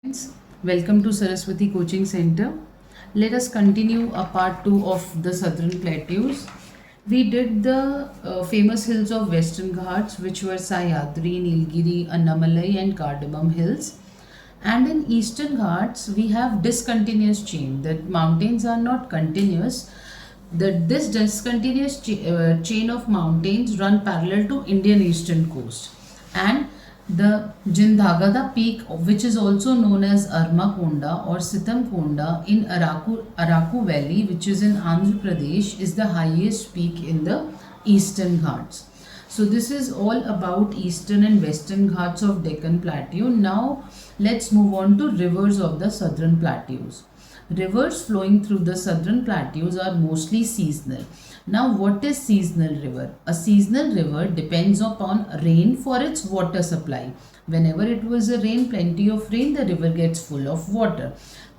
Friends, welcome to Saraswati Coaching Center. Let us continue a part 2 of the Southern Plateaus. We did the famous hills of Western Ghats, which were Sahyadri, Nilgiri, Annamalai and Cardamom Hills. And in Eastern Ghats, we have discontinuous chain. The mountains are not continuous. This discontinuous chain of mountains run parallel to Indian eastern coast. And the Jindagada peak, which is also known as Armakonda or Sitamkonda in Araku Valley, which is in Andhra Pradesh, is the highest peak in the Eastern Ghats. So this is all about Eastern and Western Ghats of Deccan Plateau. Now let's move on to rivers of the Southern Plateaus. Rivers flowing through the Southern Plateaus are mostly seasonal. Now what is seasonal river? A seasonal river depends upon rain for its water supply. Whenever it was a rain, plenty of rain, the river gets full of water.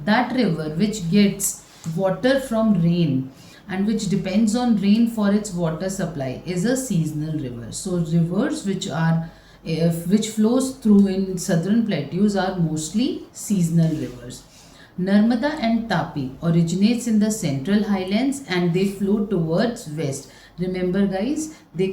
That river which gets water from rain and which depends on rain for its water supply is a seasonal river. So rivers which flows through in Southern Plateaus are mostly seasonal rivers. Narmada and Tapi originates in the central highlands and they flow towards west. Remember guys, it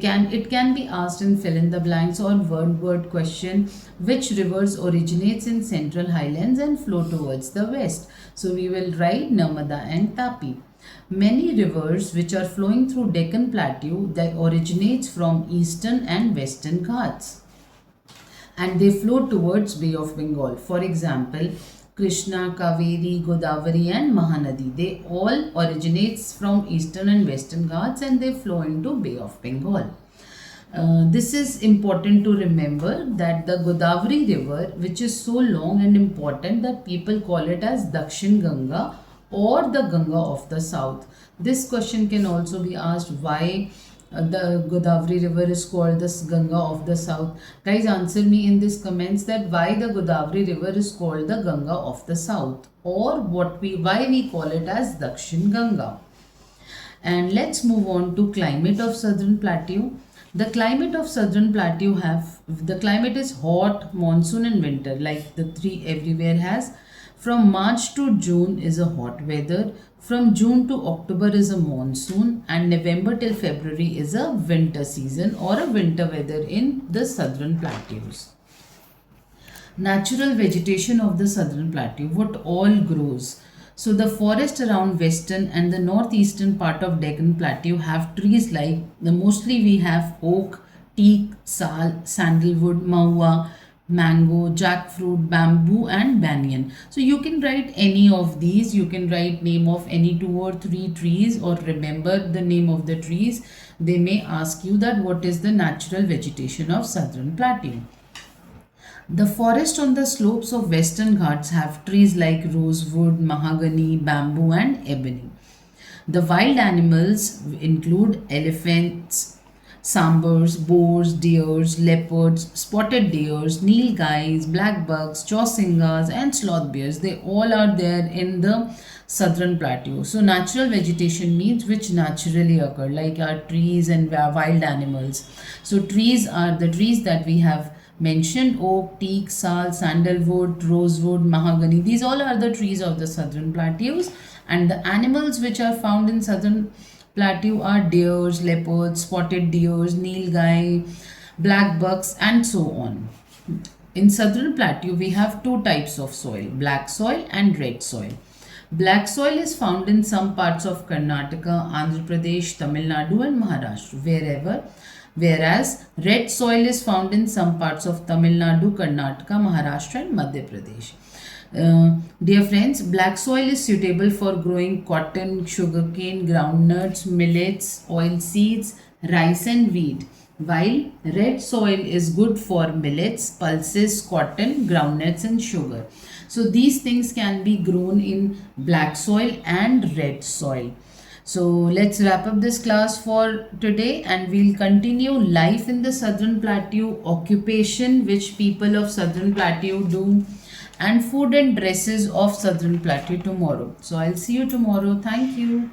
can be asked in fill in the blanks or word question which rivers originates in central highlands and flow towards the west. So we will write Narmada and Tapi. Many rivers which are flowing through Deccan Plateau, they originates from eastern and western Ghats and they flow towards Bay of Bengal. For example, Krishna, Kaveri, Godavari and Mahanadi. They all originates from eastern and western Ghats and they flow into Bay of Bengal. This is important to remember that the Godavari river, which is so long and important that people call it as Dakshin Ganga or the Ganga of the South. This question can also be asked why the Godavari river is called the Ganga of the South. Guys, answer me in this comments that why the Godavari river is called the Ganga of the South or why we call it as Dakshin Ganga. And let's move on to climate of Southern Plateau. The climate of Southern Plateau the climate is hot, monsoon and winter like the three everywhere has. From March to June is a hot weather. From June to October is a monsoon and November till February is a winter season or a winter weather in the Southern Plateaus. Natural vegetation of the Southern Plateau, what all grows. So the forest around western and the northeastern part of Deccan Plateau have trees like, mostly we have oak, teak, sal, sandalwood, maua, mango, jackfruit, bamboo and banyan. So you can write any of these. You can write name of any 2 or 3 trees or remember the name of the trees. They may ask you that what is the natural vegetation of Southern Plateau. The forest on the slopes of Western Ghats have trees like rosewood, mahogany, bamboo and ebony. The wild animals include elephants, sambars, boars, deers, leopards, spotted deers, nilgais, black bucks, chausingas and sloth bears. They all are there in the Southern Plateau. So natural vegetation means which naturally occur like our trees and wild animals. So trees are the trees that we have mentioned: oak, teak, sal, sandalwood, rosewood, mahogany. These all are the trees of the Southern Plateaus and the animals which are found in Southern Plateau are deers, leopards, spotted deers, nilgai, black bucks and so on. In Southern Plateau, we have 2 types of soil, black soil and red soil. Black soil is found in some parts of Karnataka, Andhra Pradesh, Tamil Nadu and Maharashtra, whereas red soil is found in some parts of Tamil Nadu, Karnataka, Maharashtra and Madhya Pradesh. Dear friends, black soil is suitable for growing cotton, sugarcane, groundnuts, millets, oil seeds, rice and wheat, while red soil is good for millets, pulses, cotton, groundnuts and sugar. So these things can be grown in black soil and red soil. So let's wrap up this class for today and we'll continue life in the Southern Plateau, occupation which people of Southern Plateau do, and food and dresses of Southern Plateau tomorrow. So I'll see you tomorrow. Thank you.